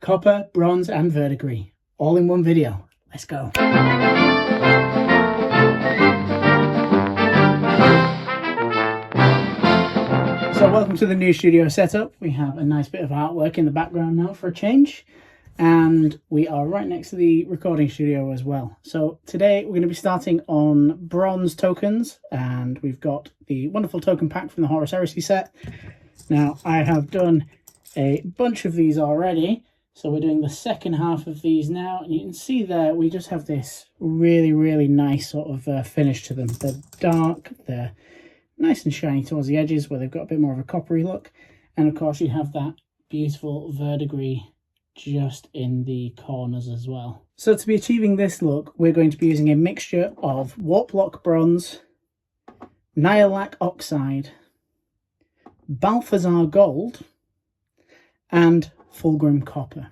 Copper, bronze and verdigris, all in one video. Let's go. So welcome to the new studio setup. We have a nice bit of artwork in the background now for a change. And we are right next to the recording studio as well. So today we're going to be starting on bronze tokens, and we've got the wonderful token pack from the Horus Heresy set. Now I have done a bunch of these already, so we're doing the second half of these now, and you can see there we just have this really nice sort of finish to them. They're dark, they're nice and shiny towards the edges where they've got a bit more of a coppery look, and of course you have that beautiful verdigris just in the corners as well. So to be achieving this look, we're going to be using a mixture of Warplock bronze, Nihilakh oxide, Balthazar gold, and Fulgrim copper.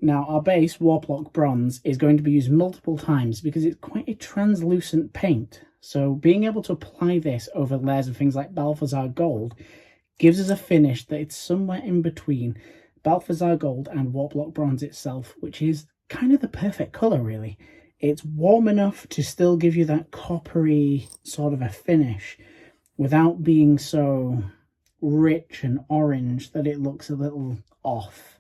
Now our base Warplock bronze is going to be used multiple times because it's quite a translucent paint. So being able to apply this over layers of things like Balthazar gold gives us a finish that it's somewhere in between Balthazar gold and Warplock bronze itself, which is kind of the perfect colour really. It's warm enough to still give you that coppery sort of a finish without being so rich and orange that it looks a little off.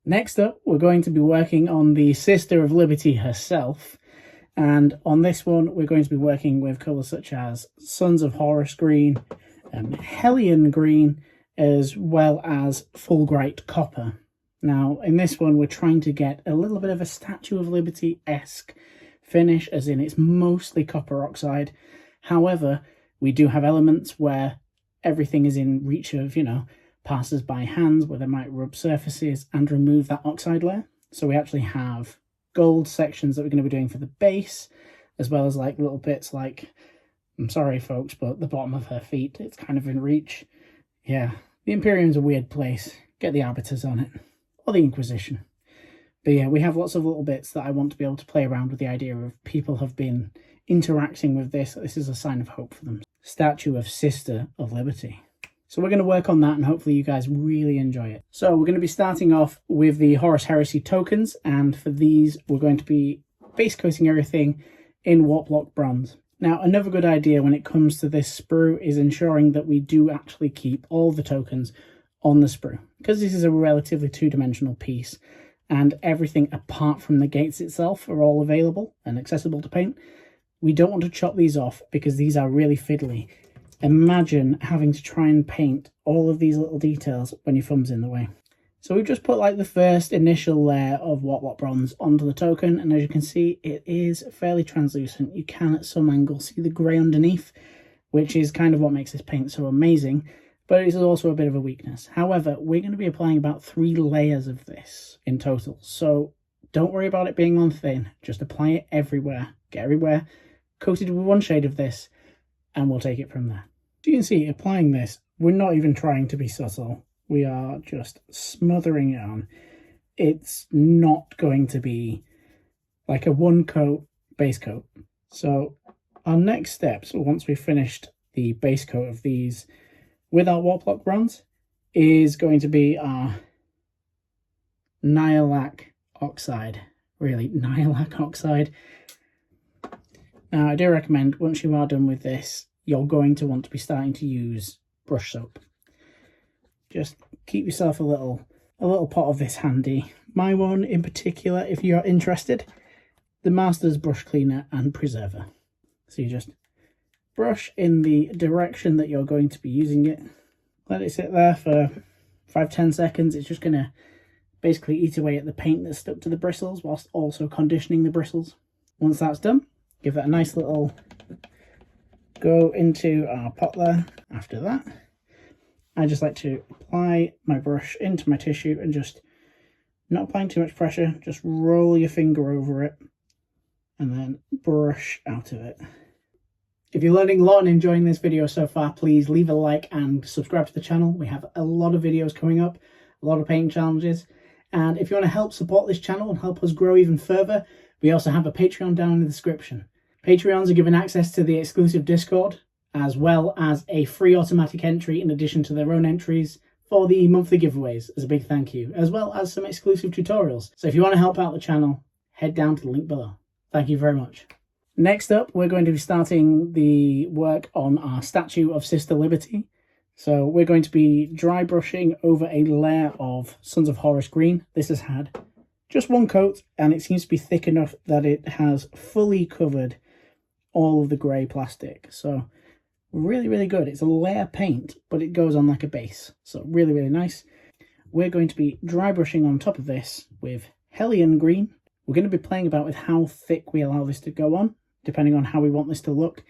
Next up, we're going to be working on the Sister of Liberty herself, and on this one we're going to be working with colours such as Sons of Horus green, Hellion green, as well as Fulgrim copper. Now in this one we're trying to get a little bit of a Statue of Liberty-esque finish, as in it's mostly copper oxide. However, we do have elements where everything is in reach of, passers-by hands, where they might rub surfaces and remove that oxide layer. So we actually have gold sections that we're going to be doing for the base, as well as like little bits like, I'm sorry folks, but the bottom of her feet, it's kind of in reach. Yeah, the Imperium's a weird place. Get the Arbiters on it. Or the Inquisition. But yeah, we have lots of little bits that I want to be able to play around with the idea of people have been interacting with this. This is a sign of hope for them. Statue of Sister of Liberty. So we're going to work on that and hopefully you guys really enjoy it. So we're going to be starting off with the Horus Heresy tokens, and for these we're going to be base coating everything in Warplock bronze. Now another good idea when it comes to this sprue is ensuring that we do actually keep all the tokens on the sprue, because this is a relatively two-dimensional piece and everything apart from the gates itself are all available and accessible to paint. We don't want to chop these off because these are really fiddly. Imagine having to try and paint all of these little details when your thumb's in the way. So we've just put like the first initial layer of Warplock bronze onto the token, and as you can see it is fairly translucent. You can at some angle see the grey underneath, which is kind of what makes this paint so amazing, but it is also a bit of a weakness. However, we're going to be applying about 3 layers of this in total, so don't worry about it being on thin, just apply it everywhere, get everywhere coated with one shade of this, and we'll take it from there. So you can see, applying this, we're not even trying to be subtle. We are just smothering it on. It's not going to be like a one coat base coat. So our next steps, once we've finished the base coat of these with our Warplock bronze, is going to be our Nihilakh oxide. Really, Nihilakh oxide. Now I do recommend once you are done with this, you're going to want to be starting to use brush soap. Just keep yourself a little pot of this handy. My one in particular, if you're interested, the Master's Brush Cleaner and Preserver. So you just brush in the direction that you're going to be using it. Let it sit there for 5-10 seconds. It's just going to basically eat away at the paint that's stuck to the bristles whilst also conditioning the bristles. Once that's done, give it a nice little go into our pot there. After that, I just like to apply my brush into my tissue and just not applying too much pressure, just roll your finger over it and then brush out of it. If you're learning a lot and enjoying this video so far, please leave a like and subscribe to the channel. We have a lot of videos coming up, a lot of painting challenges, and if you want to help support this channel and help us grow even further, we also have a Patreon down in the description. Patreons are given access to the exclusive Discord, as well as a free automatic entry in addition to their own entries for the monthly giveaways as a big thank you, as well as some exclusive tutorials. So if you want to help out the channel, head down to the link below. Thank you very much. Next up, we're going to be starting the work on our statue of Sister Liberty. So we're going to be dry brushing over a layer of Sons of Horus green. This has had just one coat and it seems to be thick enough that it has fully covered all of the grey plastic. So really, really good. It's a layer paint, but it goes on like a base. So really, really nice. We're going to be dry brushing on top of this with Hellion green. We're going to be playing about with how thick we allow this to go on, depending on how we want this to look.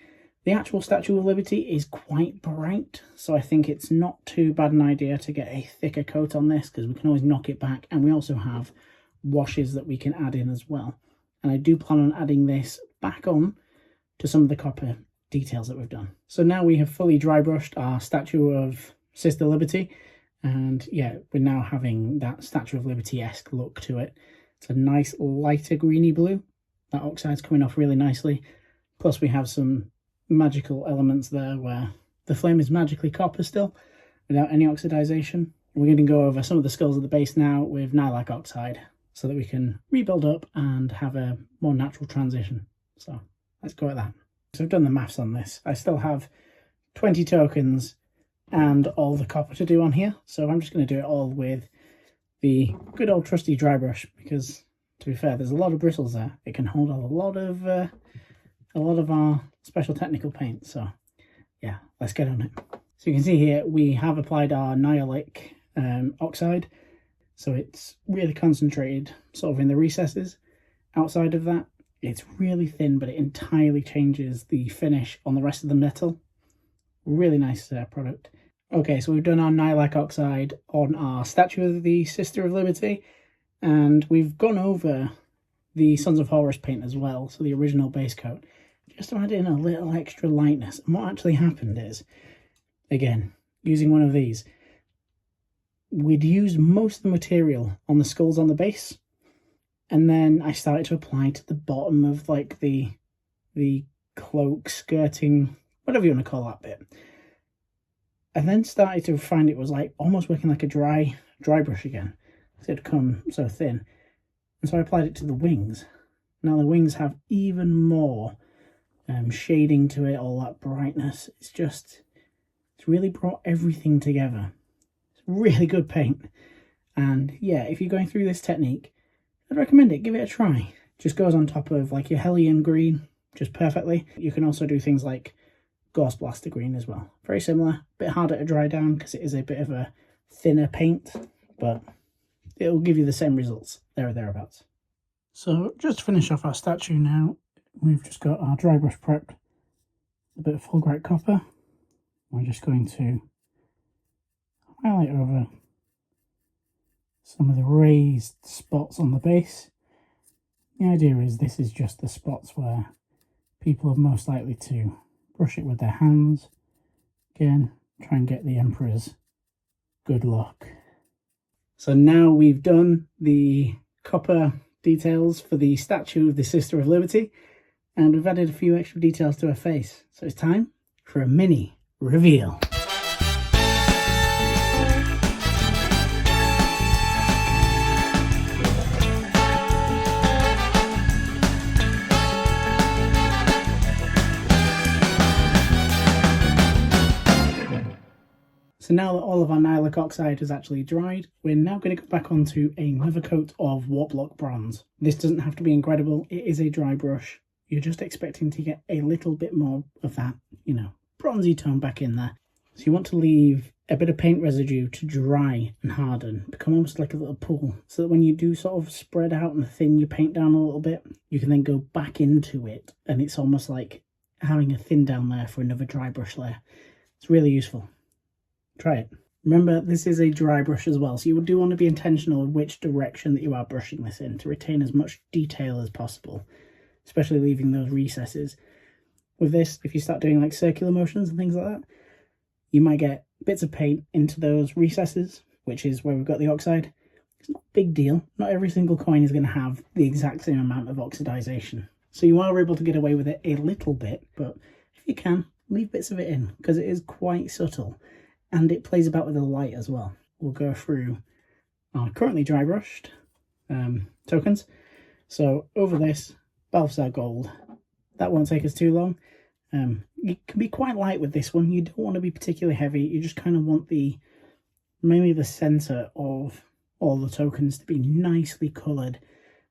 The actual Statue of Liberty is quite bright, so I think it's not too bad an idea to get a thicker coat on this, because we can always knock it back, and we also have washes that we can add in as well. And I do plan on adding this back on to some of the copper details that we've done. So now we have fully dry brushed our Statue of Sister Liberty, and yeah, we're now having that Statue of Liberty-esque look to it. It's a nice lighter greeny blue. That oxide's coming off really nicely. Plus we have some magical elements there where the flame is magically copper still without any oxidization. We're going to go over some of the skulls at the base now with Nylak oxide so that we can rebuild up and have a more natural transition. So let's go at that. So I've done the maths on this. I still have 20 tokens and all the copper to do on here, so I'm just going to do it all with the good old trusty dry brush, because to be fair, there's a lot of bristles there. It can hold a lot of our special technical paint. So yeah, let's get on it. So you can see here we have applied our Acrylic oxide, so it's really concentrated sort of in the recesses. Outside of that, it's really thin, but it entirely changes the finish on the rest of the metal. Really nice product. Okay, so we've done our Nylak oxide on our Statue of the Sister of Liberty, and we've gone over the Sons of Horus paint as well, so the original base coat, just to add in a little extra lightness. And what actually happened is, again, using one of these, we'd used most of the material on the skulls on the base, and then I started to apply to the bottom of like the cloak, skirting, whatever you want to call that bit. And then started to find it was like almost working like a dry brush again. It had come so thin. And so I applied it to the wings. Now the wings have even more shading to it, all that brightness. It's really brought everything together. It's really good paint. And yeah, if you're going through this technique, I'd recommend it. Give it a try. Just goes on top of like your Hellion green just perfectly. You can also do things like Ghost Blaster green as well. Very similar, a bit harder to dry down because it is a bit of a thinner paint, but it'll give you the same results there or thereabouts. So just to finish off our statue now, we've just got our dry brush prepped, a bit of full bright copper. We're just going to highlight over some of the raised spots on the base. The idea is this is just the spots where people are most likely to brush it with their hands. Again, try and get the Emperor's good luck. So now we've done the copper details for the Statue of the Sister of Liberty, and we've added a few extra details to her face. So it's time for a mini reveal. So now that all of our Nylak oxide has actually dried, we're now going to go back onto another coat of Warplock bronze. This doesn't have to be incredible, it is a dry brush. You're just expecting to get a little bit more of that, bronzy tone back in there. So you want to leave a bit of paint residue to dry and harden, become almost like a little pool, so that when you do sort of spread out and thin your paint down a little bit, you can then go back into it, and it's almost like having a thin down layer for another dry brush layer. It's really useful. Try it. Remember, this is a dry brush as well, so you do want to be intentional in which direction that you are brushing this in to retain as much detail as possible, especially leaving those recesses. With this, if you start doing like circular motions and things like that, you might get bits of paint into those recesses, which is where we've got the oxide. It's not a big deal. Not every single coin is going to have the exact same amount of oxidization. So you are able to get away with it a little bit, but if you can, leave bits of it in, because it is quite subtle. And it plays about with the light as well. we'll go through our currently dry brushed tokens. So over this, Balthazar Gold. That won't take us too long. You can be quite light with this one. You don't want to be particularly heavy. You just kind of want mainly the centre of all the tokens to be nicely coloured,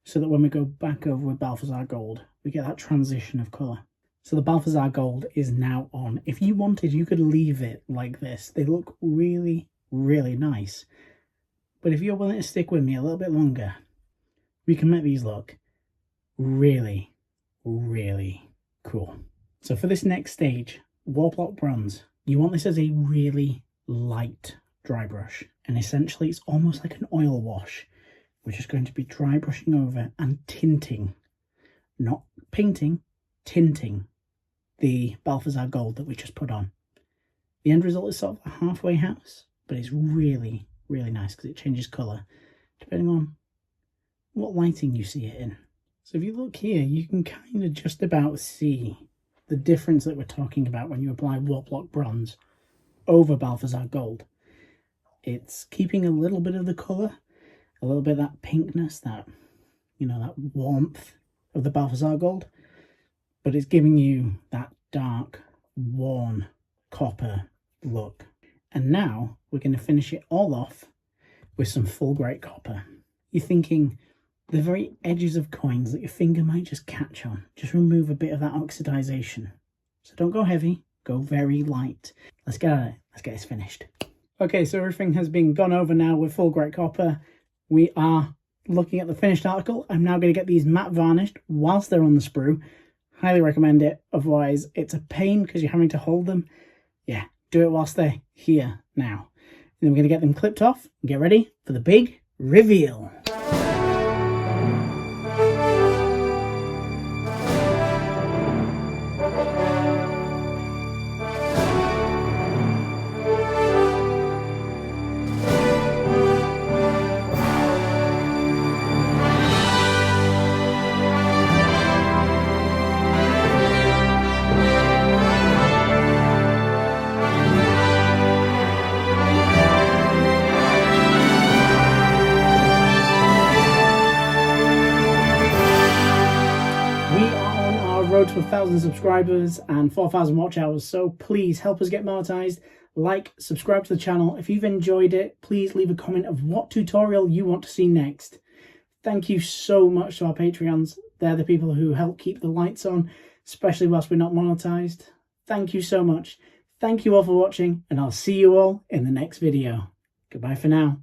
so that when we go back over with Balthazar Gold, we get that transition of colour. So the Balthazar Gold is now on. If you wanted, you could leave it like this. They look really, really nice. But if you're willing to stick with me a little bit longer, we can make these look really, really cool. So for this next stage, Warplock Bronze, you want this as a really light dry brush. And essentially it's almost like an oil wash. We're just going to be dry brushing over and tinting, not painting, tinting the Balthazar Gold that we just put on. The end result is sort of a halfway house, but it's really, really nice because it changes colour depending on what lighting you see it in. So if you look here, you can kind of just about see the difference that we're talking about when you apply Warplock Bronze over Balthazar Gold. It's keeping a little bit of the colour, a little bit of that pinkness, that, you know, that warmth of the Balthazar Gold, but it's giving you that dark, worn copper look. And now we're going to finish it all off with some full grey copper. You're thinking the very edges of coins that your finger might just catch on. Just remove a bit of that oxidization. So don't go heavy, go very light. Let's get at it. Let's get this finished. Okay, so everything has been gone over now with full grey copper. We are looking at the finished article. I'm now going to get these matte varnished whilst they're on the sprue. Highly recommend it. Otherwise, it's a pain because you're having to hold them. Yeah, do it whilst they're here now. And then we're going to get them clipped off and get ready for the big reveal. Road to 1,000 subscribers and 4,000 watch hours, so please help us get monetized. Like, subscribe to the channel. If you've enjoyed it, please leave a comment of what tutorial you want to see next. Thank you so much to our Patreons. They're the people who help keep the lights on, especially whilst we're not monetized. Thank you so much. Thank you all for watching, and I'll see you all in the next video. Goodbye for now.